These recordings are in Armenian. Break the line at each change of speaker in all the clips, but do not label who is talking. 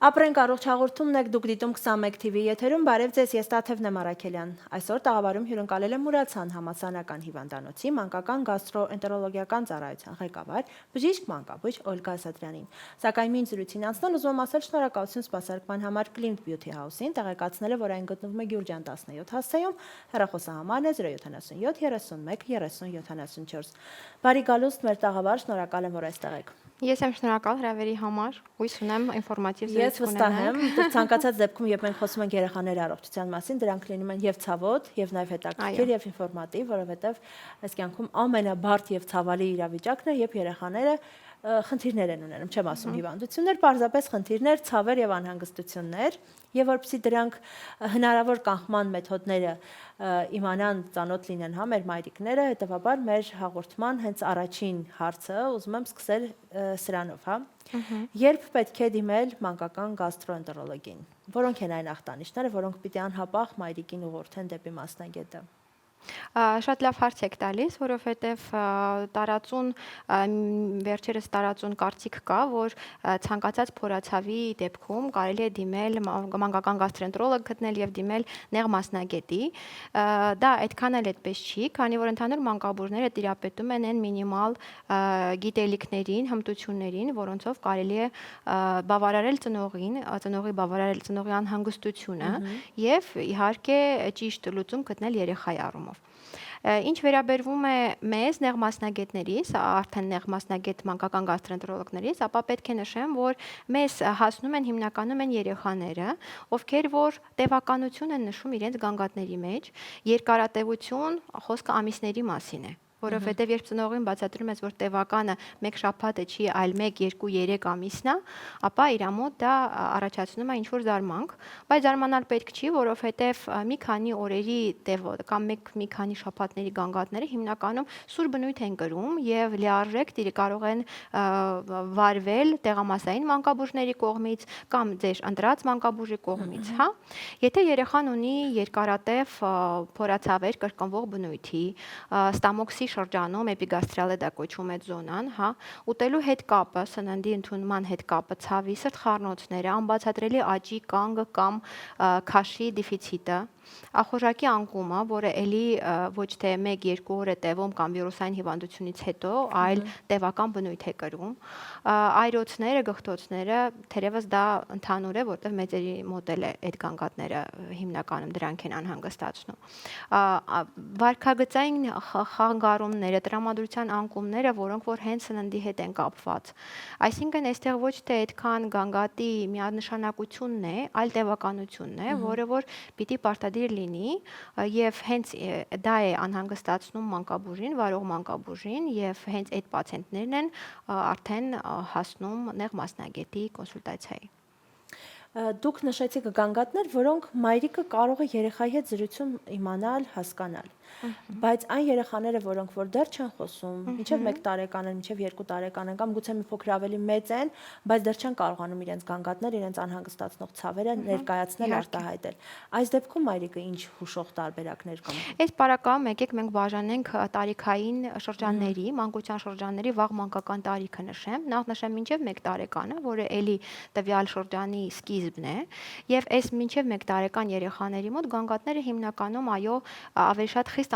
Ապրենք առողջ հաղորդումն եք դուք դիտում 21 TV եթերում, բարև ձեզ, ես Տաթև Նեմարաքելյան։ Այսօր տաղավարում հյուրընկալել եմ Մուրացան համալսարանական հիվանդանոցի մանկական գաստրոէնտերոլոգիական ծառայության ղեկավար, բժիշկ մանկաբույժ Օլգա Սատրյանին։ Սակայն մինչ զրույցին անցնել ուզում եմ ասել շնորհակալություն սպասարկման համար Clint Beauty House-ին, տեղեկացնել է, որ այն գտնվում է Գյուրջան 17 հասցեում, հեռախոսահամարն է 077 31 30 74։ Բարի գալուստ մեր տաղավար, շնորհակալ եմ, որ այստեղ եք։
Ես եմ շնորհակալ հրավերի համար, հույս ունեմ ինֆորմատիվ զրույց
Ես վստահ եմ, ցանկացած դեպքում, երբ մենք խոսում ենք երեխաների առողջության մասին, դրանք լինում են եւ ցավոտ, եւ նաեւ հետաքրքիր եւ ինֆորմատիվ, որովհետեւ այս կյանքում ամենաբարդ եւ ցավալի իրավիճակն է, երբ երեխաները խնդիրներ են ունենում, չեմ ասում հիվանդություններ, պարզապես խնդիրներ, ցավեր եւ անհանգստություններ, եւ որպեսզի դրանք հնարավոր կանխման մեթոդները իմանան, ծանոթ լինեն հա մեր մայրիկները, հետեւաբար մեր հաղորդման հենց առաջին հարցը ուզում եմ սկսել սրանով, հա։ Երբ պետք է դիմել մանկական գաստրոէնտերոլոգին, որոնք են այն ախտանիշները, որոնք պիտի անհապաղ մայրիկին ուղղորդեն դեպի մասնագետը։
Շատ լավ հարց եք տալիս, որովհետև տարածուն վերջերս տարածուն կարծիք կա, որ ցանկացած փորացավի դեպքում կարելի է դիմել մանկական գաստրոէնտերոլոգ գտնել եւ դիմել նեղ մասնագետի։ Դա այդքան էլ այդպես չի, քանի որ ընդհանուր մանկաբույժները տիրապետում են այն մինիմալ գիտելիքներին, հմտություններին, որոնցով կարելի է բավարարել ծնողին, ծնողի բավարարել ծնողի անհանգստությունը եւ իհարկե ճիշտ լուծում գտնել երեխայի առումով։ Ինչ վերաբերվում է մեզ նեղ մասնագետներից, արդեն նեղ մասնագետ մանկական գաստրոէնտերոլոգներից, ապա պետք է նշեմ, որ մեզ հասնում են հիմնականում են երեխաները, ովքեր որ տևականություն են նշում իրենց գանգատների մեջ, երկարատևություն, խոսքը ամիսների մասին է։ Որովհետև երբ ծնողին բացատրում ես, որ տևականը 1 շաբաթը չի, այլ 1, 2, 3 ամիսն է, ապա իր մոտ դա առաջացնում է ինչ-որ զարմանք, բայց զարմանալ պետք չի, որովհետև մի քանի օրերի կամ մի քանի շաբաթների գանգատները հիմնականում սուր բնույթ են կրում եւ լիարժեք կարող են վարվել տեղամասային մանկաբույժների կողմից կամ ձեր ընտրած մանկաբույժի կողմից, հա։ Եթե երեխան ունի երկարատև փորացավեր կրկնվող բնույթի, ստամոքսի շրջանում էպիգաստրալ է դա կոչվում է զոնան, հա, ուտելու հետ կապը, սննդի ընդունման հետ կապը, ցավի, սրտխառնոցները, անբացատրելի աճի կանգը կամ քաշի դեֆիցիտը, ախորժակի անկումը, որը էլի ոչ թե 1-2 օր է տևում կամ վիրուսային հիվանդությունից հետո, այլ տևական բնույթ է կրում, այրոցները, գղթոցները, թերևս դա ընդհանուր է, որտեղ մեծերի մոտ էլ է այդ գանգատները հիմնականում դրանք են անհանգստացնում։ Վարքագծային խանգարումները, տրամադրության անկումները, որոնք որ հենց սննդի հետ են կապված։ Այսինքն այստեղ ոչ թե այդքան գանգատի միանշանակությունն է, այլ տևականությունն է, որը որ պիտի պարտադիր լինի եւ հենց դա է անհանգստացնում մանկաբույժին, վարող մանկաբույժին եւ հենց այդ պացիենտներն են արդեն հասնում նեղ մասնագետի կոնսուլտացիայի։
Դուք նշեցիք գանգատներ, որոնք մայրիկը կարող է երեխայի հետ զրույցում իմանալ, հասկանալ։ Բայց այն երեխաները, որոնք որ դեռ չեն խոսում, մինչև 1 տարեկան են, մինչև 2 տարեկան են կամ գուցե մի փոքր ավելի մեծ են, բայց դեռ չեն կարողանում իրենց գանգատներ, իրենց անհանգստացնող ցավերը ներկայացնել, արտահայտել։ Այս դեպքում մայրիկը ինչ հուշող տարբերակներ կան։
Այս պարակայում եկեք մենք բաժանենք տարիքային շրջանների, մանկության շրջանների վաղ մանկական տարիքը նշեմ։ Նախ նշեմ մինչև 1 տարեկանը, որը էլի տվյալ շրջանի սկիզբն է, եւ այս մինչև 1 տարեկան երեխաների մոտ գանգատները հիմնականում այո ավելի շատ խիստ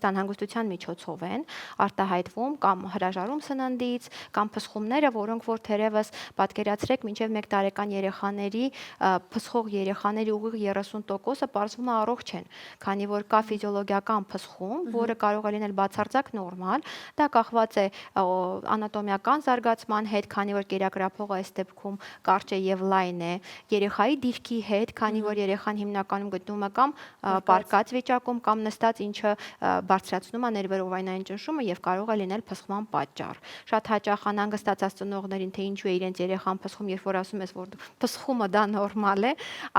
անհանգստության միջոցով են արտահայտվում կամ հրաժարում սննդից կամ փսխումները, որոնք որ թերևս պատկերացրեք մինչև 1 տարեկան երեխաների փսխող երեխաների ուղիղ 30%-ը պարզվում է առողջ են, քանի որ կա ֆիզիոլոգիական փսխում, որը կարող է լինել բացարձակ նորմալ, դա կախված է անատոմիական զարգացման հետ, քանի որ կերակրափողը այս դեպքում կարճ է եւ լայն է, երեխայի դիրքի հետ, քանի որ երեխան հիմնականում գտնվում է կամ պարկած վիճակում կամ նստած, ինչը բարձրացնում է ներվերովայնային ճնշումը եւ կարող է լինել փսխման պատճառ։ Շատ հաճախ անհանգստացած ծնողներին թե ինչու է իրենց երեխան փսխում, երբ որ ասում ես, որ փսխումը դա նորմալ է,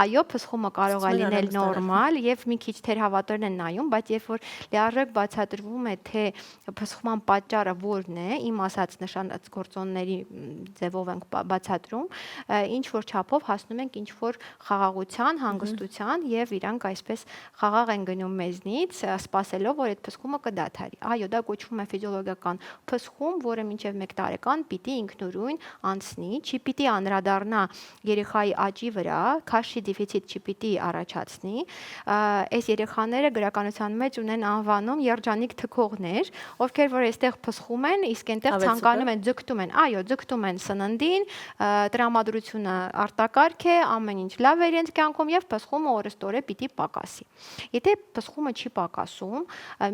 այո, փսխումը կարող է լինել նորմալ եւ մի քիչ թերհավատորեն են նայում, բայց երբ որ լիարժեք բացատրվում է, թե փսխման պատճառը որն է, իմ ասած նշանած գործոնների ձևով ենք բացատրում, ինչ որ չափով հասնում ենք ինչ որ խաղաղության, հանգստության եւ իրանք այսպես խաղաղ են գնում մեզնից, սпасելով ցույցերով, որ այդ փսխումը կդադարի։ Այո, դա կոչվում է ֆիզիոլոգիական փսխում, որը մինչև 1 տարեկան պիտի ինքնուրույն անցնի, չի պիտի անդրադառնա երեխայի աճի վրա, քաշի դեֆիցիտ չի պիտի առաջացնի։ Այս երեխաները գրականության մեջ ունեն անվանում երջանիկ թքողներ, ովքեր որ այստեղ փսխում են, իսկ այնտեղ ցանկանում են ձգտում են, այո, ձգտում են սննդին, տրամադրությունը արտակարգ է, ամեն ինչ լավ է իրենց կյանքում եւ փսխումը օրըստօրե պիտի պակասի։ Եթե փսխումը չի պակասում,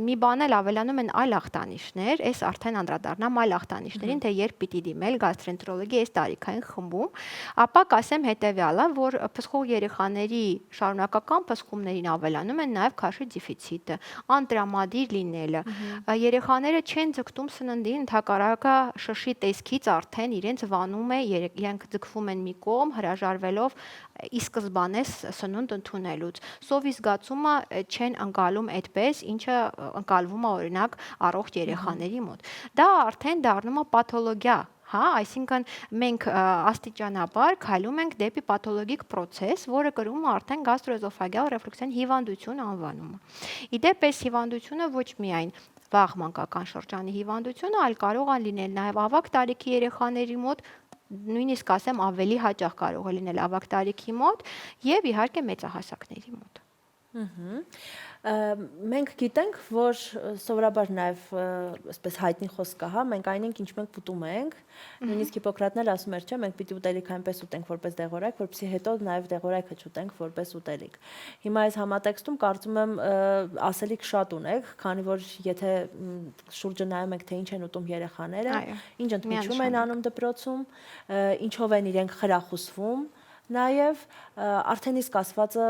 մի բան էլ ավելանում են այլ ախտանիշներ, այս արդեն անդրադառնամ այլ ախտանիշներին, թե երբ պիտի դիմել գաստրենտրոլոգի այս տարիքային խմբում, ապա կասեմ հետեւյալը, որ փսխող երեխաների շարունակական փսխումներին ավելանում են նաեւ քաշի դեֆիցիտը, անտրամադիր լինելը։ Երեխաները չեն ձգտում սննդին, ընդհակառակը շշի տեսքից արդեն իրենց վանում է, իրենք ձգվում են մի կողմ, հրաժարվելով ի սկզբանե սնունդ ընդունելուց։ Սովի զգացումը չեն ընկալում այդպես, ինչը ընկալվում է օրինակ առողջ երեխաների մոտ։ Դա արդեն դառնում է պաթոլոգիա, հա, այսինքն մենք աստիճանաբար քայլում ենք դեպի պաթոլոգիկ process, որը կրում է արդեն գաստրոէզոֆագեալ ռեֆլուքսային հիվանդություն անվանումը։ Իդեպ այս հիվանդությունը ոչ միայն վաղ մանկական շրջանի հիվանդությունը, այլ կարող է լինել նաև ավագ տարիքի երեխաների մոտ, նույնիսկ ասեմ ավելի հաճախ կարող է լինել ավագ տարիքի մոտ եւ իհարկե մեծահասակների մոտ։
Մենք գիտենք, որ սովորաբար նաև այսպես հայտնի խոսք կա, հա, մենք այն ենք, ինչ մենք ուտում ենք, նույնիսկ Հիպոկրատն էլ ասում էր, չէ, մենք պիտի ուտելիք այնպես ուտենք, որպես դեղորայք, որպեսզի հետո նաև դեղորայքը չուտենք որպես ուտելիք։ Հիմա այս համատեքստում կարծում եմ ասելիք շատ ունեք, քանի որ եթե շուրջը նայում ենք, թե ինչ են ուտում երեխաները, ինչ ընդմիջում են անում դպրոցում, ինչով են իրենք խրախուսվում, նաև արդեն իսկ ասվածը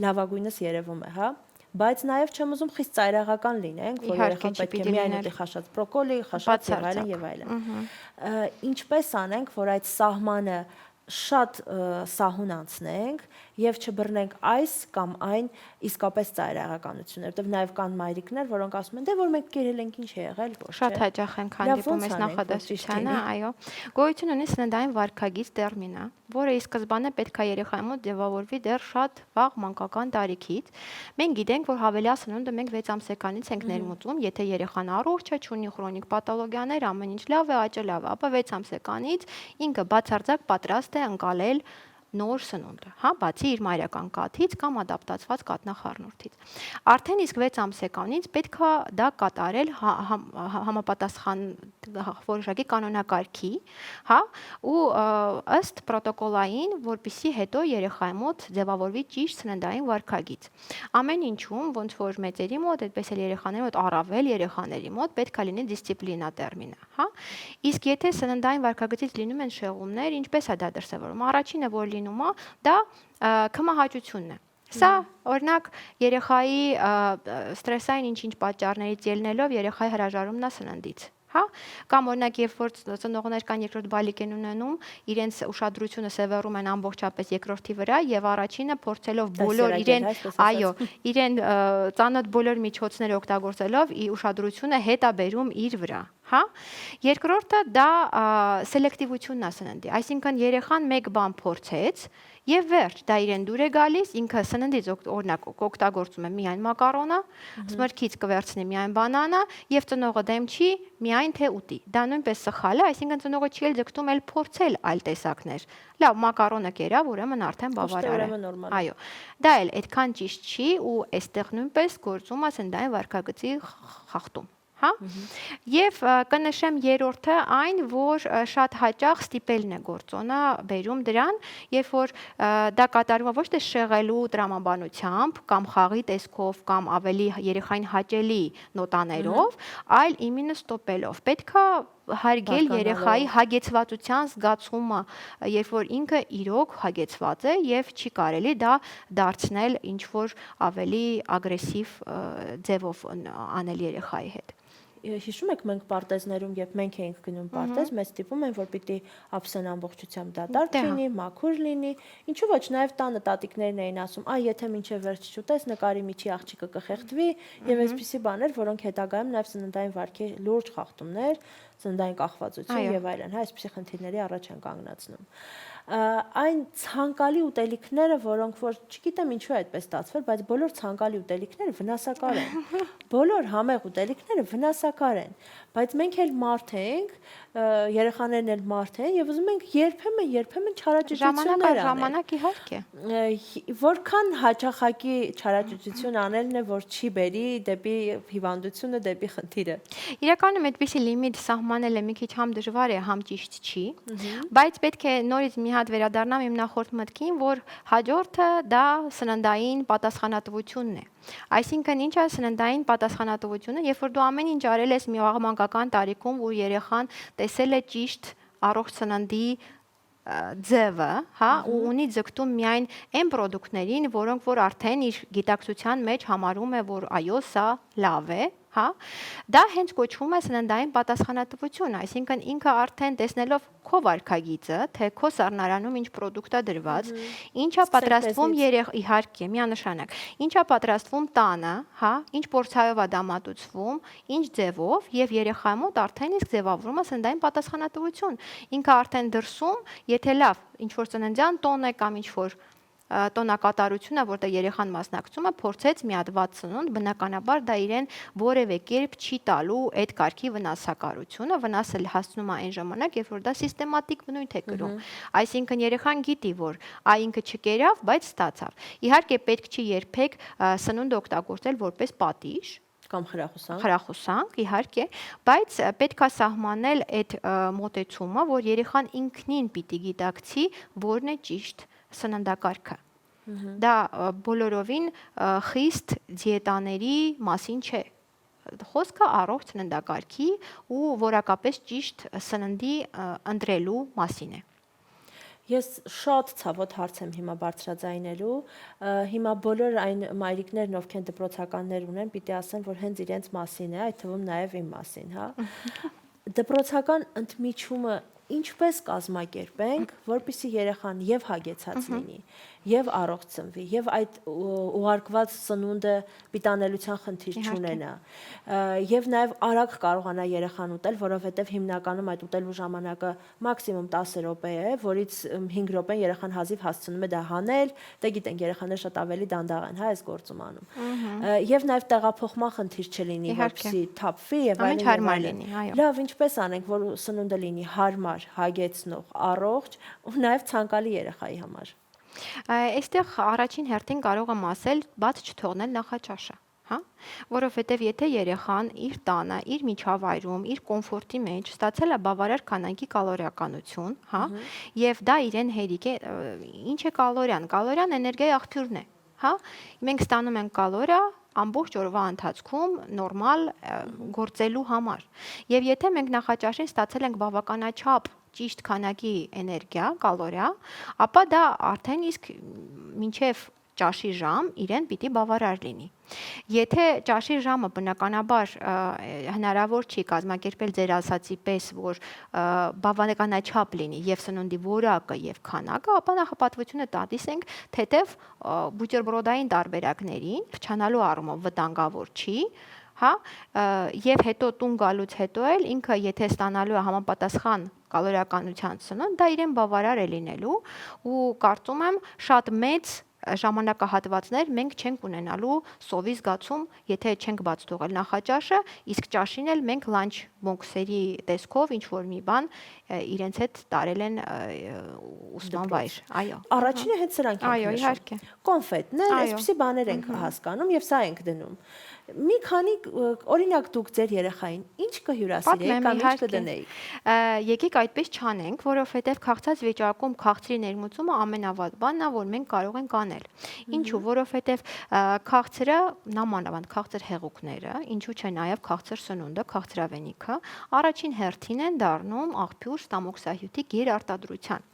լավագույնս երևում է, հա։ Բայց նաև չեմ ուզում խիստ ծայրահեղական լինենք, որ երեխան պետք է միայն ուտի խաշած բրոկոլի, խաշած եւ այլն։ Ինչպես անենք, որ այդ սահմանը շատ սահուն անցնենք եւ չբռնենք այս կամ այն իսկապես ծայրահեղականություններ, որտեղ նաև կան մայրիկներ, որոնք ասում են, դե որ մենք կերել ենք, ինչ է եղել, ոչ։
Շատ հաճախ ենք հանդիպում այս նախադասությանը, այո։ Գոյություն ունի սննդային վարքագիծ տերմինը, որը ի սկզբանե պետք է երեխայի մոտ ձևավորվի դեռ շատ վաղ մանկական տարիքից։ Մենք գիտենք, որ հավելյալ սնունդը մենք 6 ամսեկանից ենք ներմուծում, եթե երեխան առողջ է, չունի քրոնիկ պաթոլոգիաներ, ամեն ինչ լավ է, աճը լավ է, ապա 6 ամսեկանից ինքը բացարձակ պատրաստ է ընկալել նոր սնունդը, հա, բացի իր մայրական կաթից կամ ադապտացված կաթնախառնուրդից։ Արդեն իսկ 6 ամսեկանից պետք է դա կատարել համապատասխան որոշակի կանոնակարգի, հա, ու ըստ պրոտոկոլային, որպեսզի հետո երեխայի մոտ ձևավորվի ճիշտ սննդային վարքագիծ։ Ամեն ինչում, ոնց որ մեծերի մոտ, այդպես էլ երեխաների մոտ, առավել երեխաների մոտ պետք է լինի դիսցիպլինա տերմինը, հա։ Իսկ եթե սննդային վարքագծից լինում են շեղումներ, ինչպես է դա դրսևորվում։ Առաջինը, որ լինում է, դա քմահաճությունն է։ Սա օրինակ երեխայի ստրեսային ինչ-ինչ պատճառներից ելնելով երեխայի հրաժարումն է սննդից, հա, կամ օրինակ երբ որ ծնողներ կան երկրորդ բալիկ են ունենում, իրենց ուշադրությունը սևեռում են ամբողջապես երկրորդի վրա եւ առաջինը փորձելով բոլոր իրեն, այո, իրեն ծանոթ բոլոր միջոցները օգտագործելով ուշադրությունը հետ է բերում իր վրա, հա։ Երկրորդը դա սելեկտիվությունն է սննդի, այսինքն երեխան մեկ բան փորձեց եւ վերջ, դա իրեն դուր է գալիս, ինքը սննդից օրինակ օգտագործում է միայն մակարոնը, սմրքից կվերցնի միայն բանանա եւ ծնողը դեմ չի, միայն թե ուտի։ Դա նույնպես սխալ է, այսինքն ծնողը չի էլ ձգտում էլ փորձել այլ տեսակներ։ Լավ, մակարոնը կերավ, ուրեմն արդեն բավարար է։ Այո։ Դա էլ այդքան ճիշտ չի ու այստեղ նույնպես գործում է սննդային վարքագծի խախտում։ Հա։ Եվ կնշեմ երրորդը այն, որ շատ հաճախ ստիպելն է գործոնը բերում դրան, երբ որ դա կատարվում է ոչ թե շեղելու տրամաբանությամբ կամ խաղի տեսքով կամ ավելի երեխային հաճելի նոտաներով, այլ իմինը ստոպելով։ Պետք է հարգել երեխայի հագեցվածության զգացումը, երբ որ ինքը իրոք հագեցված է եւ չի կարելի դա դարձնել ինչ որ ավելի ագրեսիվ ձևով անել երեխայի հետ։
Հիշում եք մենք պարտեզներում, երբ մենք էինք գնում պարտեզ, մեզ ստիպում են, որ պիտի ափսեն ամբողջությամբ դատարկ լինի, մաքուր լինի, ինչու ոչ, նաև տանը տատիկներն էին ասում, այ եթե մինչև վերջ չուտես, նկարի միջի աղջիկը կխեղդվի եւ այսպիսի բաներ, որոնք հետագայում նաև սննդային վարքի լուրջ խախտումներ ծննդային կախվածություն եւ այլն, հա, այսպիսի խնդիրների առաջ են կանգնացնում։ Այն ցանկալի ուտելիքները, որոնք որ չգիտեմ ինչու է այդպես ստացվել, բայց բոլոր ցանկալի ուտելիքները վնասակար են։ Բոլոր համեղ ուտելիքները վնասակար են, բայց մենք էլ մարդ ենք, երեխաներն էլ մարդ են եւ ուզում ենք երբեմն չարաճճություններ անել։
Ժամանակ իհարկե։
Որքան հաճախակի չարաճճություն անելն է, որ չի բերի դեպի հիվանդությունը, դեպի խնդիրը։
Իրականում այդպիսի լիմիտ սահմանելը մի քիչ համ դժվար է, համ ճիշտ չի, բայց պետք է նորից մի հատ վերադառնամ իմ նախորդ մտքին, որ հաջորդը դա սննդային պատասխանատվությունն է։ Այսինքն ինչ է սննդային պատասխանատվությունը, երբ որ դու ամեն ինչ արել ես մի մանկական տարիքում, ու երեխան տեսել է ճիշտ առողջ սննդի ձևը, հա, ու ունի ձգտում միայն այն պրոդուկտներին, որոնք որ արդեն իր գիտակցության մեջ համարում է, որ այո, սա լավ է, հա, դա հենց կոչվում է սննդային պատասխանատվություն, այսինքն ինքը արդեն տեսնելով քո վարքագիծը, թե քո սառնարանում ինչ պրոդուկտ է դրված, ինչա պատրաստվում իհարկե, միանշանակ, ինչա պատրաստվում տանը, հա, ինչ փորձայով է դա մատուցվում, ինչ ձևով եւ երեխայի մոտ արդեն իսկ ձևավորում է սննդային պատասխանատվություն։ Ինքը արդեն դրսում, եթե լավ, ինչ որ ծննդյան տոն է կամ ինչ որ տոնակատարությունը, որտեղ երեխան մասնակցում է, փորձեց մի հատ վատ սնունդ, բնականաբար դա իրեն որևէ կերպ չի տալու այդ կարգի վնասակարությունը, վնասը հասնում է այն ժամանակ, երբ որ դա սիստեմատիկ բնույթ է կրում։ Այսինքն երեխան գիտի, որ ինքը չկերավ, բայց ստացավ։ Իհարկե պետք չի երբեք սնունդը օգտագործել որպես պատիժ
կամ
խրախուսանք, իհարկե, բայց պետք է սահմանել այդ մոտեցումը, որ երեխան ինքնին պիտի գիտակցի, որն է ճիշտ սննդակարգը։ Դա բոլորովին խիստ դիետաների մասին չէ։ Խոսքը առողջ սննդակարգի ու որակապես ճիշտ սննդի ընտրելու մասին է։
Ես շատ ցավոտ հարց եմ հիմա բարձրաձայնելու, հիմա բոլոր այն մայրիկներն, ովքեր դպրոցականներ ունեն, պիտի ասեն, որ հենց իրենց մասին է, այդ թվում նաև իմ մասին, հա։ Դպրոցական ընդմիջումը ինչպես կազմակերպենք, որպեսզի երեխան եւ հագեցած լինի, եւ առողջ ծնվի, եւ այդ ուղարկված սնունդը պիտանելիության խնդիր չունենա, եւ նաեւ արագ կարողանա երեխան ուտել, որովհետեւ հիմնականում այդ ուտելու ժամանակը մաքսիմում 10 րոպե է, որից 5 րոպեն երեխան հազիվ հասցնում է դա հանել, դե գիտենք երեխաները շատ ավելի դանդաղ են, հա, այս գործում անում։ Եվ նաեւ տեղափոխման խնդիր չլինի, որպեսզի թափվի եւ այլն։ Լավ, ինչպես անենք, որ սնունդը լինի հարմար, հագեցնող, առողջ ու նաև ցանկալի երեխայի համար։
Այստեղ առաջին հերթին կարող եմ ասել բաց չթողնել նախաճաշը, հա, որովհետև եթե երեխան իր տանը, իր միջավայրում, իր կոմֆորտի մեջ ստացել է բավարար քանակի կալորիականություն, հա, եւ դա իրեն հերիք է, ինչ է կալորիան։ Կալորիան էներգիայի աղբյուրն է, հա։ Մենք ստանում ենք կալորիա ամբողջ օրվա ընթացքում նորմալ գործելու համար։ Եվ եթե մենք նախաճաշին ստացել ենք բավականաչափ ճիշտ քանակի էներգիա, կալորիա, ապա դա արդեն իսկ մինչև ճաշի ժամ իրեն պիտի բավարար լինի։ Եթե ճաշի ժամը բնականաբար հնարավոր չի կազմակերպել ձեր ասացի պես, որ բավականաչափ լինի եւ սնունդի որակը եւ քանակը, ապա նախապատվությունը տալիս ենք թեթև բուտերբրոդային տարբերակներին, փչանալու առումով վտանգավոր չի, հա, եւ հետո տուն գալուց հետո էլ ինքը եթե ստանալու է համապատասխան կալորիականության սնունդ, դա իրեն բավարար է լինելու ու կարծում եմ շատ մեծ ժամանակահատվածներ մենք չենք ունենալու սովի զգացում, եթե չենք բաց թողել նախաճաշը, իսկ ճաշին էլ մենք լանչ բոքսերի տեսքով ինչ որ մի բան իրենց հետ տարել են ուսման վայր։ Այո։
Առաջինը հենց սրանք ենք։
Այո, իհարկե։
Կոնֆետներ, այսպիսի բաներ ենք հասկանում եւ սա ենք դնում։ Մի քանի օրինակ դուք ձեր երեխային ինչ կհյուրասիրեիք կամ ինչ կդնեիք։
Եկեք այդպես չանենք, որովհետև քաղցած վիճակում քաղցրի ներմուծումը ամենավատ բանն է, որ մենք կարող ենք անել։ Ինչու, որովհետև քաղցրը, նամանավանդ քաղցր հեղուկները, ինչու՞ չէ նաև քաղցր սնունդը, քաղցրավենիքը, առաջին հերթին են դառնում աղբյուր ստամոքսահյութի գերարտադրության։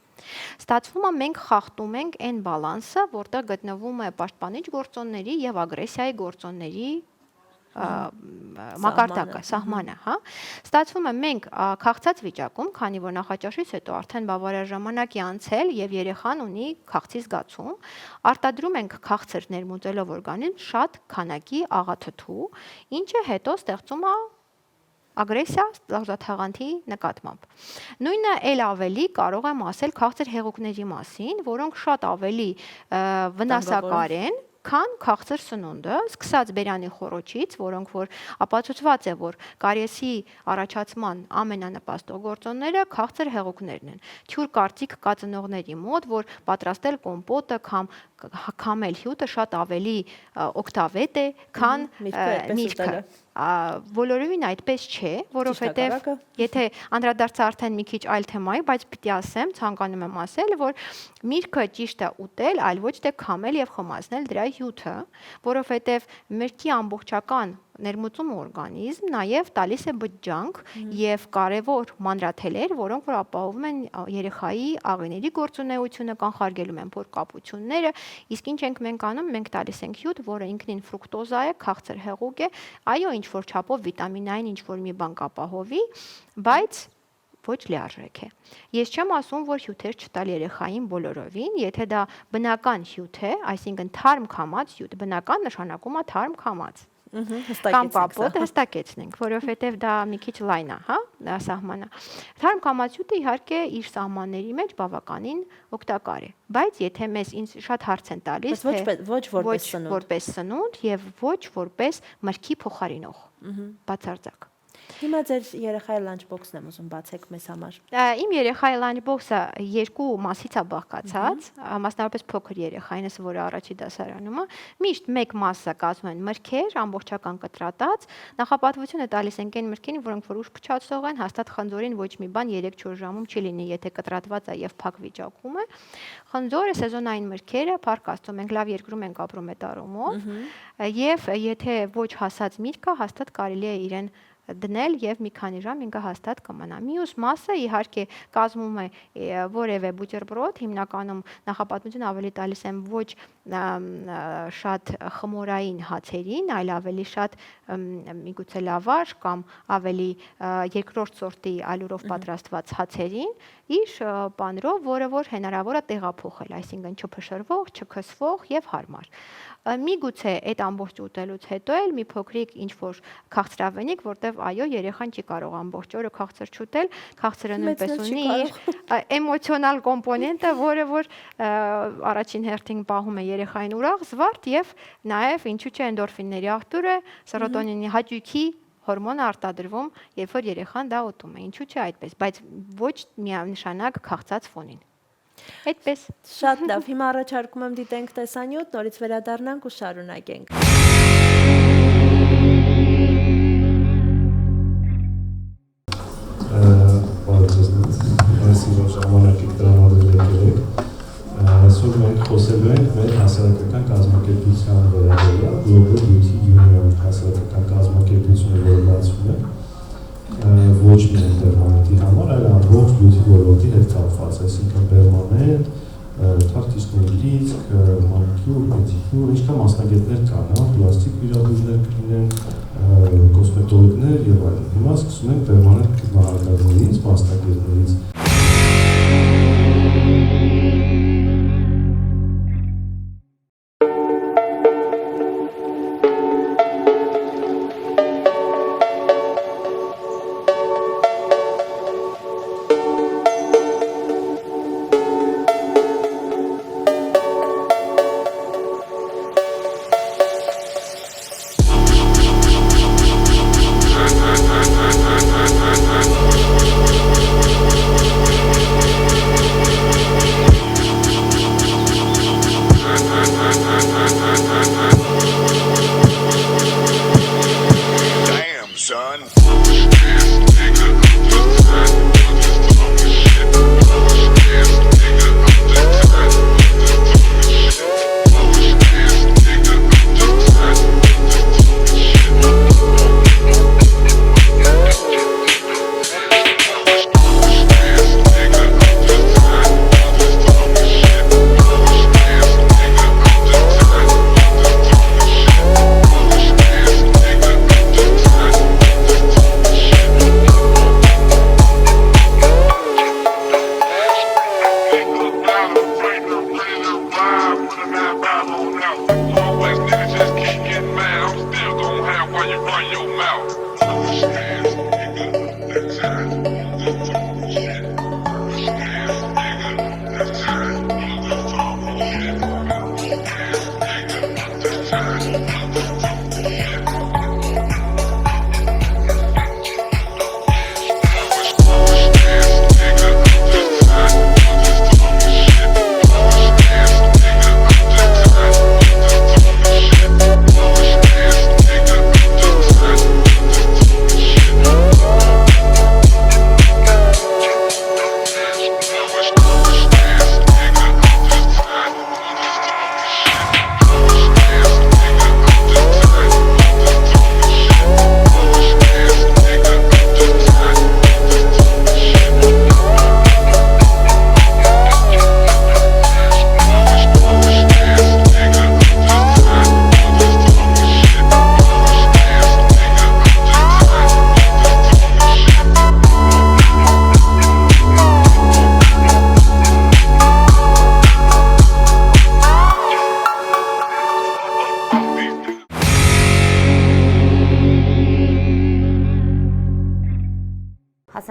Ստացվում է մենք խախտում ենք այն բալանսը, որտեղ գտնվում է պաշտպանիչ գործոնների եւ ագրեսիայի գործոնների մակարդակը, սահմանը, հա։ Ստացվում է մենք քաղցած վիճակում, քանի որ նախաճաշից հետո արդեն բավարար ժամանակ է անցել եւ երեխան ունի քաղցի զգացում, արտադրում ենք քաղցր ներմուծելով օրգանիզմ շատ քանակի աղաթթու, ինչը հետո ստեղծում է ագրեսիա զարգացածի նկատմամբ։ Նույնը ել ավելի կարող եմ ասել քաղցր հեղուկների մասին, որոնք շատ ավելի վնասակար են, քան քաղցր սնունդը, սկսած բերանի խոռոչից, որոնք որ ապացուցված է, որ կարիեսի առաջացման ամենանպաստող գործոնները քաղցր հեղուկներն են։ Թյուր կարծիք կա ծնողների մոտ, որ պատրաստել կոմպոտը կամ քամել հյութը շատ ավելի օգտավետ է, քան միրգը։ Բոլորովին այդպես չէ, որովհետև եթե անդրադարձա արդեն մի քիչ այլ թեմայի, բայց պիտի ասեմ, ցանկանում եմ ասել, որ միրգը ճիշտ է ուտել, այլ ոչ թե քամել եւ խմացնել դրա հյութը, որովհետև միրգի ամբողջական ներմուծումը օրգանիզմ նաև տալիս է բջջանք եւ կարեւոր մանրաթելեր, որոնք որ ապահովում են երեխայի աղիների գործունեությունը, կանխարգելում են փորկապությունները, իսկ ինչ ենք մենք անում, մենք տալիս ենք հյութ, որը ինքնին ֆրուկտոզա է, քաղցր հեղուկ է, այո, ինչ որ չափով վիտամինային ինչ որ մի բան կապահովի, բայց ոչ լիարժեք է։ Ես չեմ ասում, որ հյութեր չտալ երեխային բոլորովին, եթե դա բնական հյութ է, այսինքն թարմ քամած հյութ, բնական նշանակում է թարմ քամած։ Կամ կապոտ հստակեցնենք, որովհետև դա մի քիչ լայն է, հա, սահմանը։ Թարմ քամած հյութը իհարկե իր սահմանների մեջ բավականին օգտակար է, բայց եթե մեզ ինձ շատ հարց են տալիս,
ոչ
որպես սնունդ եւ ոչ որպես մրգի փոխարինող, բացարձակ։
Հիմա ձեր երեխայի լանչբոքսն եմ ուզում բացեք մեզ համար։
Իմ երեխայի լանչբոքսը երկու մասից է բաղկացած, մասնավորապես փոքր երեխայինս, որը առաջի դասարանում է, միշտ մեկ մասը կազմում են մրգեր, ամբողջական կտրատած, նախապատվությունը տալիս ենք այն մրգերին, որոնք որ ուշ փչացող են, հաստատ խնձորին ոչ մի բան 3-4 ժամում չի լինի, եթե կտրատված է եւ փակ վիճակում է։ Խնձորը սեզոնային մրգերը, փառք Աստծո, մենք լավ երկրում ենք ապրում այդ առումով, եւ եթե ոչ հասած միրգ կա, հաստատ կարելի է իրեն դնել եւ մի քանի ժամ ինքը հաստատ կմնա։ Մյուս մասը իհարկե կազմում է որևէ բուտերբրոդ, հիմնականում նախապատմություն ավելի տալիս եմ ոչ շատ խմորային հացերին, այլ ավելի շատ միգուցե լավաշ կամ ավելի երկրորդ սորտի ալյուրով պատրաստված հացերին, իր պանրով, որը որ հնարավոր է տեղափոխել, այսինքն չփշրվող, չքսվող եւ հարմար։ Միգուցե այդ ամբողջ ուտելուց հետո էլ մի փոքրիկ ինչ որ քաղցրավենիք, որտեվ այո, երեխան չի կարող ամբողջ օրը քաղցր չուտել, քաղցրը նույնպես ունի իր էմոցիոնալ կոմպոնենտը, որը որ առաջին հերթին պահում է երեխային ուրախ, զվարթ եւ նաեւ ինչու՞ չէ էնդորֆինների աղբյուր է, սերոտոնինի հաճույքի հորմոնը արտադրվում, երբ որ երեխան դա ուտում է, ինչու՞ չէ այդպես, բայց ոչ միանշանակ քաղցած ֆոնին։ Այդպես։
Շատ լավ, հիմա առաջարկում եմ դիտենք տեսանյութ, նորից վերադառնանք ու շարունակենք։
Այսինքն որ ժամանակի տրամադրել եք, այսօր մենք խոսելու ենք մեր հասարակական կազմակերպության վերաբերյալ Global Beauty Union հասարակական կազմակերպությունը, որը բացվում է ոչ միայն դերմանետի համար, այլ ամբողջ բյութի ոլորտի հետ կապված, այսինքն պերմանենտ, թղթիչների լիցք, մանիկյուր, պեդիկյուր, ինչքան մասնագետներ կան, պլաստիկ վիրաբույժներ կլինեն, կոսմետոլոգներ եւ այլն։ Հիմա սկսում ենք պերմանենտ գնահատականներից, մասնագետներից։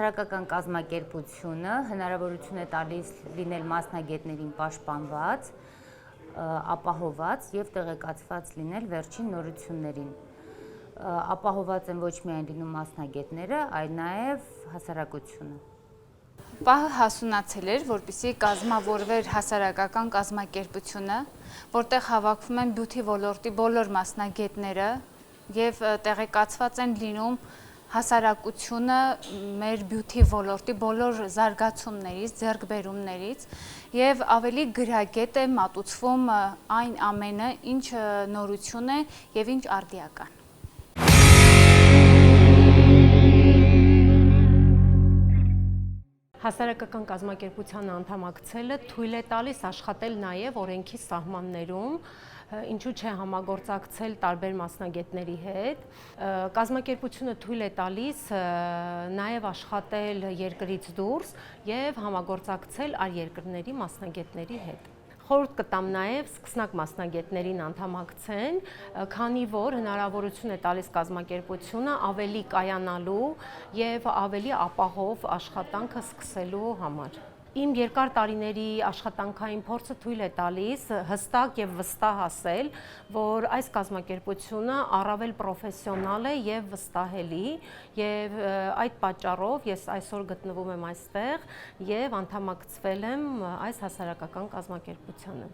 հասարակական կազմակերպությունը հնարավորություն է տալիս լինել մասնագետներին պաշտպանված, ապահոված եւ տեղեկացված լինել վերջին նորություններին։ Ապահոված են ոչ միայն լինում մասնագետները, այլ նաեւ հասարակությունը։
Պահը հասունացել էր, որպեսզի կազմավորվեր հասարակական կազմակերպությունը, որտեղ հավաքվում են բյութի ոլորտի բոլոր մասնագետները եւ տեղեկացված են լինում հասարակությունը մեր բյութի ոլորտի բոլոր զարգացումներից, ձեռքբերումներից եւ ավելի գրագետ է մատուցվում այն ամենը, ինչ նորություն է եւ ինչ արդիական։
Հասարակական կազմակերպության անդամակցելը թույլ է տալիս աշխատել նաև օրենքի սահմաններում, ինչու չէ համագործակցել տարբեր մասնագետների հետ։ Կազմակերպությունը թույլ է տալիս նաև աշխատել երկրից դուրս եւ համագործակցել այլ երկրների մասնագետների հետ։ Խորհուրդ կտամ նաև սկսնակ մասնագետներին անդամակցեն, քանի որ հնարավորություն է տալիս կազմակերպությունը ավելի կայանալու եւ ավելի ապահով աշխատանքը սկսելու համար։ Իմ երկար տարիների աշխատանքային փորձը թույլ է տալիս հստակ եւ վստահ ասել, որ այս կազմակերպությունը առավել պրոֆեսիոնալ է եւ վստահելի եւ այդ պատճառով ես այսօր գտնվում եմ այստեղ եւ անդամակցվել եմ այս հասարակական կազմակերպությանը։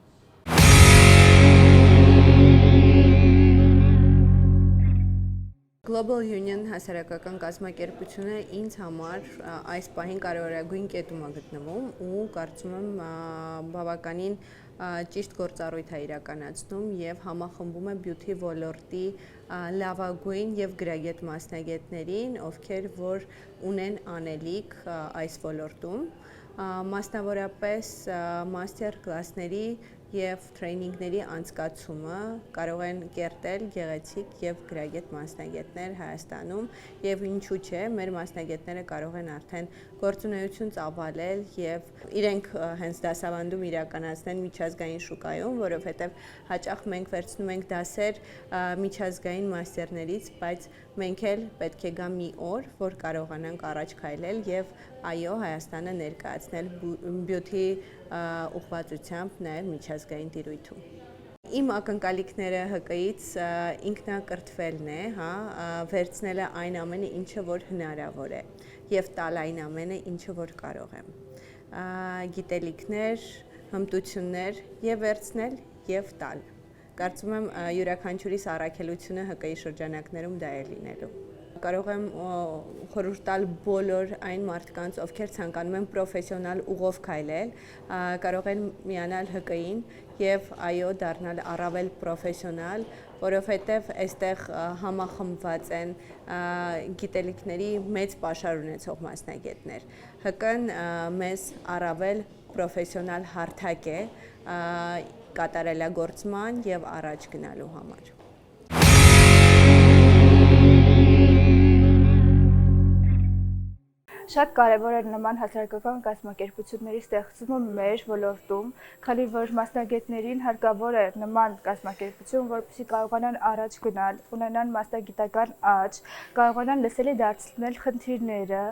Global Union հասարակական կազմակերպությունը ինձ համար այս պահին կարևորագույն կետում է գտնվում ու կարծում եմ բավականին ճիշտ գործառույթ է իրականացնում եւ համախմբում է բյութի ոլորտի լավագույն եւ գրագետ մասնագետներին, ովքեր որ ունեն անելիք այս ոլորտում, մասնավորապես մաստեր կլասների եւ տրեյնինգների անցկացումը կարող են կերտել գեղեցիկ եւ գրագետ մասնագետներ Հայաստանում եւ ինչու՞ չէ մեր մասնագետները կարող են արդեն գործունեություն ծավալել եւ իրենք հենց դասավանդում իրականացնեն միջազգային շուկայում, որովհետեւ հաճախ մենք վերցնում ենք դասեր միջազգային մաստերներից, բայց մենք էլ պետք է գա մի օր, որ կարողանանք առաջ քայլել եւ այո Հայաստանը ներկայացնել բյութի ուղղվածությամբ նաեւ միջազգային տիրույթում։ Իմ ակնկալիքները ՀԿ-ից ինքնակրթվելն է, վերցնելը այն ամենը, ինչը որ հնարավոր է եւ տալ այն ամենը, ինչը որ կարող եմ։ Գիտելիքներ, հմտություններ եւ վերցնել եւ տալ։ Կարծում եմ յուրաքանչյուրիս առաքելությունը ՀԿ-ի շրջանակներում դա է լինելու։ Կարող եմ խորհուրդ տալ բոլոր այն մարդկանց, ովքեր ցանկանում են պրոֆեսիոնալ ուղով քայլել, կարող են միանալ ՀԿ-ին եւ այո դառնալ առավել պրոֆեսիոնալ, որովհետեւ այստեղ համախմբված են գիտելիքների մեծ պաշար ունեցող մասնագետներ։ ՀԿ-ն մեզ առավել պրոֆեսիոնալ հարթակ է կատարելագործման եւ առաջ գնալու համար։
Շատ կարևոր է նման հասարակական կազմակերպությունների ստեղծումը մեր ոլորտում, քանի որ մասնագետներին հարկավոր է նման կազմակերպություն, որպեսզի կարողանան առաջ գնալ, ունենան մասնագիտական աճ, կարողանան լսելի դարձնել խնդիրները,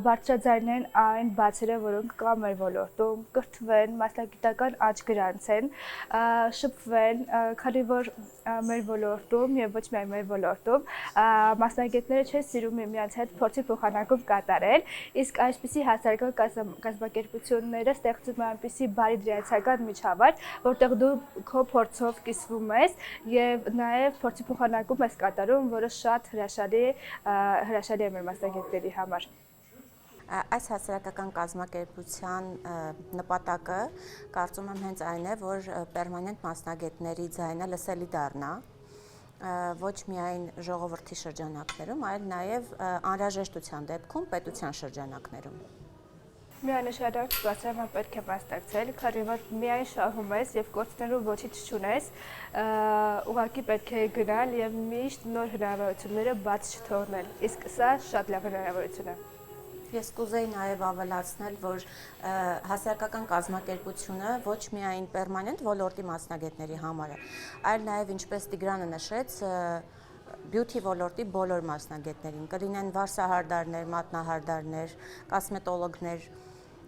բարձրաձայնեն այն բացերը, որոնք կա մեր ոլորտում, կրթվեն, մասնագիտական աճ գրանցեն, շփվեն, քանի որ մեր ոլորտում եւ ոչ միայն մեր ոլորտում մասնագետները չեն սիրում միմյանց հետ փորձի փոխանակում կատարել, իսկ այսպիսի հասարակական կազմակերպությունները ստեղծում են այնպիսի բարի դրացական միջավայր, որտեղ դու քո փորձով կիսվում ես եւ նաեւ փորձի փոխանակում ես կատարում, որը շատ հրաշալի է մեր մասնագետների համար։
Այս հասարակական կազմակերպության նպատակը կարծում եմ հենց այն է, որ պերմանենտ մասնագետների ձայնը լսելի դառնա, ոչ միայն ժողովրդի շրջանակներում, այլ նաև անհրաժեշտության դեպքում պետության շրջանակներում։
Միանշանակ բացառը պետք է մասնակցել, քանի որ միայն շահում ես եւ գործնելու ոչինչ չունես, ուղղակի պետք է գնալ եւ միշտ նոր հնարավորությունները բաց չթողնել։ Իսկ սա շատ լավ հնարավորություն է։
Ես կուզեի նաև ավելացնել, որ հասարակական կազմակերպությունը ոչ միայն պերմանենտ ոլորտի մասնագետների համար է, այլ նաև ինչպես Տիգրանը նշեց, բյութի ոլորտի բոլոր մասնագետներին, կլինեն վարսահարդարներ, մատնահարդարներ, կոսմետոլոգներ,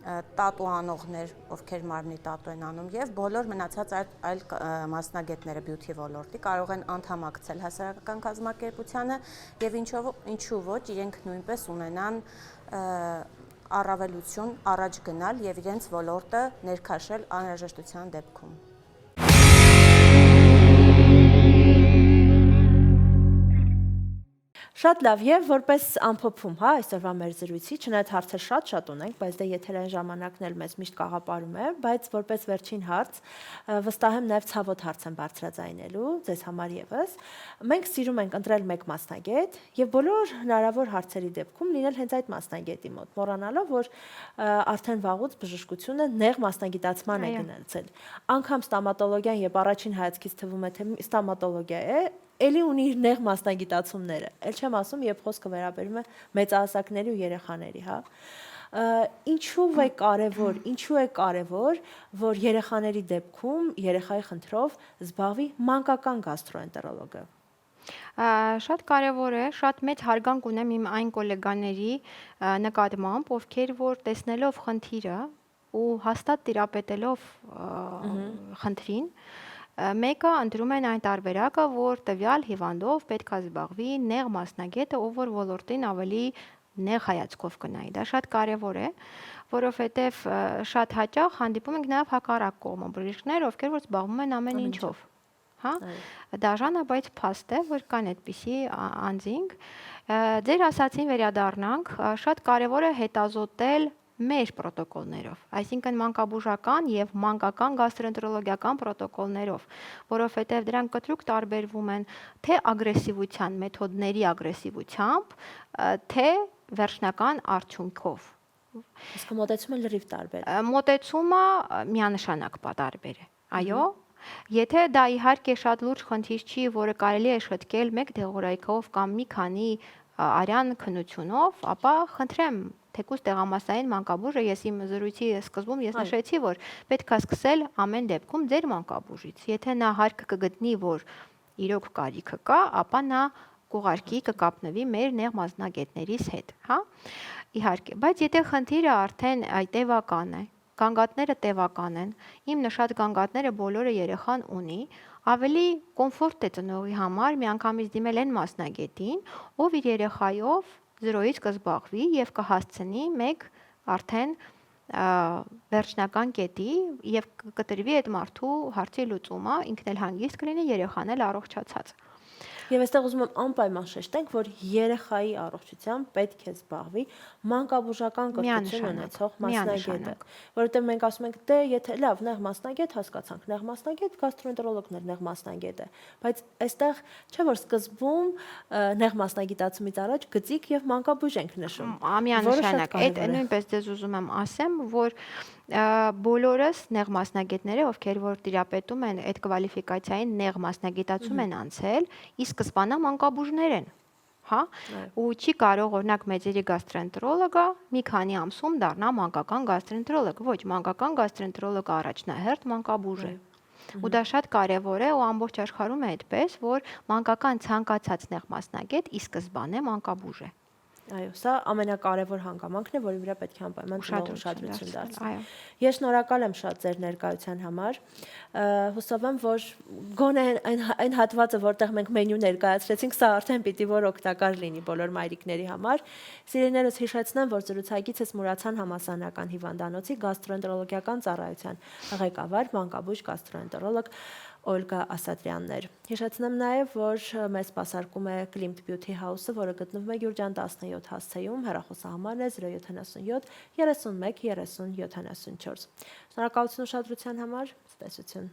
տատու անողներ, ովքեր մարմնի տատու են անում եւ բոլոր մնացած այլ մասնագետները բյութի ոլորտի կարող են անդամակցել հասարակական կազմակերպությանը եւ ինչու ոչ իրենք նույնպես ունենան առավելություն առաջ գնալ եւ իրենց ոլորտը ներքաշել անհրաժեշտության դեպքում։
Շատ լավ եւ որպես ամփոփում, հա, այսօրվա մեր զրույցի, չնայած հարցեր շատ ունենք, բայց դե եթերային ժամանակն էլ մեզ միշտ կաղապարում է, բայց որպես վերջին հարց, վստահ եմ նաեւ ցավոտ հարց եմ բարձրաձայնելու ձեզ համար եւս։ Մենք սիրում ենք ընտրել մեկ մասնագետ եւ բոլոր հնարավոր հարցերի դեպքում լինել հենց այդ մասնագետի մոտ, մոռանալով, որ արդեն վաղուց բժշկությունը նեղ մասնագիտացման է գնացել։ Անկամ ստոմատոլոգիան, երբ առաջին հայացքից թվում է, թե ստոմատոլոգիա է, էլի ունի իր նեղ մասնագիտացումները։ Էլ չեմ ասում, երբ խոսքը վերաբերում է մեծահասակների ու երեխաների, հա։ Ինչու է կարևոր, որ երեխաների դեպքում երեխայի խնդրով զբաղվի մանկական գաստրոենտերոլոգը։
Շատ կարևոր է, շատ մեծ հարգանք ունեմ իմ այն գոլեգաների նկատմամբ, ովքեր որ տեսնելով խնդիրը ու հաստատ տիրապետելով խնդրին, մեկը ընտրում են այն տարբերակը, որ տվյալ հիվանդով պետք է զբաղվի նեղ մասնագետը, ով որ ոլորտին ավելի նեղ հայացքով կնայի։ Դա շատ կարևոր է, որովհետև շատ հաճախ հանդիպում ենք նաև հակառակ կողմը բժիշկներ, ովքեր որ զբաղվում են ամեն ինչով։ Հա, դաժան է, բայց փաստ է, որ կան այդպիսի անձինք։ Ձեր ասացին վերադառնանք, շատ կարևոր է հետազոտել մեր պրոտոկոլներով, այսինքն մանկաբուժական եւ մանկական գաստրոենտերոլոգիական պրոտոկոլներով, որովհետեւ դրանք կտրուկ տարբերվում են թե ագրեսիվության մեթոդների ագրեսիվությամբ, թե վերջնական արդյունքով։
Իսկ մոտեցումը լրիվ տարբեր է։
Մոտեցումը միանշանակ տարբեր է։ Այո, եթե դա իհարկե շատ լուրջ խնդիր չի, որը կարելի է շտկել մեկ դեղորայքով կամ մի քանի արյան քննությունով, ապա խնդրեմ թեկուզ տեղամասային մանկաբուժը, ես իմ զրույցի սկզբում նշեցի, որ պետք է սկսել ամեն դեպքում ձեր մանկաբուժից։ Եթե նա հարկ կգտնի, որ իրոք կարիքը կա, ապա նա կուղարկի, կկապնվի մեր նեղ մասնագետներիս հետ, հա։ Իհարկե, բայց եթե խնդիրը արդեն տևական է, գանգատները տևական են, իմ նշած գանգատները բոլորը երեխան ունի, ավելի կոմֆորտ է ծնողի համար միանգամից դիմել այն մասնագետին, ով իր երեխայով 0-ից կզբաղվի եւ կհասցնի մեկ արդեն վերջնական կետի եւ կտրվի այդ մարդու հարցի լուծումը, ինքն էլ հանգիստ կլինի, երեխան էլ առողջացած։
Եվ այստեղ ուզում եմ անպայման շեշտենք, որ երեխայի առողջությամբ պետք է զբաղվի մանկաբուժական կրթություն ունեցող մասնագետը, որովհետև մենք ասում ենք, դե եթե լավ նեղ մասնագետ հասկացանք, նեղ մասնագետ գաստրոենտերոլոգն է նեղ մասնագետը, բայց այստեղ չէ որ սկզբում նեղ մասնագիտացումից առաջ գծիկ եւ մանկաբույժ ենք նշում։
Միանշանակ, այդ նույնպես դες ուզում եմ ասեմ, որ բոլորս նեղ մասնագետները, ովքեր որ տիրապետում են այդ կվալիֆիկացիային նեղ մասնագիտացում են անցել, ի սկզբանե մանկաբույժներ են, հա, ու չի կարող օրինակ մեծերի գաստրոենտերոլոգը մի քանի ամսում դառնա մանկական գաստրոենտերոլոգ, ոչ, մանկական գաստրոենտերոլոգը առաջնահերթ մանկաբույժ է։ Ու դա շատ կարևոր է ու ամբողջ աշխարհում է այդպես, որ մանկական ցանկացած նեղ մասնագետ ի սկզբանե մանկաբույժ է։
Այո, սա ամենակարևոր հանգամանքն է, որի վրա պետք է անպայման ուշադրություն դարձնել։
Այո։
Ես շնորհակալ եմ շատ ձեր ներկայության համար։ Հուսով եմ, որ գոնե այն հատվածը, որտեղ մենք մենյու ներկայացրեցինք, սա արդեն պիտի որ օգտակար լինի բոլոր մայրիկների համար։ Սիրելիներս, հիշեցնեմ, որ զրուցակիցս Մուրացան համալսարանական հիվանդանոցի գաստրոենտերոլոգիական ծառայության ղեկավար, մանկաբույժ գաստրոենտերոլոգ Օլգա Ասատրյանն էր։ Հիշեցնեմ նաև, որ մեզ սպասարկում է Klimt Beauty House-ը, որը գտնվում է Գյուրջան 17 հասցեում, հեռախոսահամարն է 077 31 30 74։ Շնորհակալություն ուշադրության համար, ցտեսություն։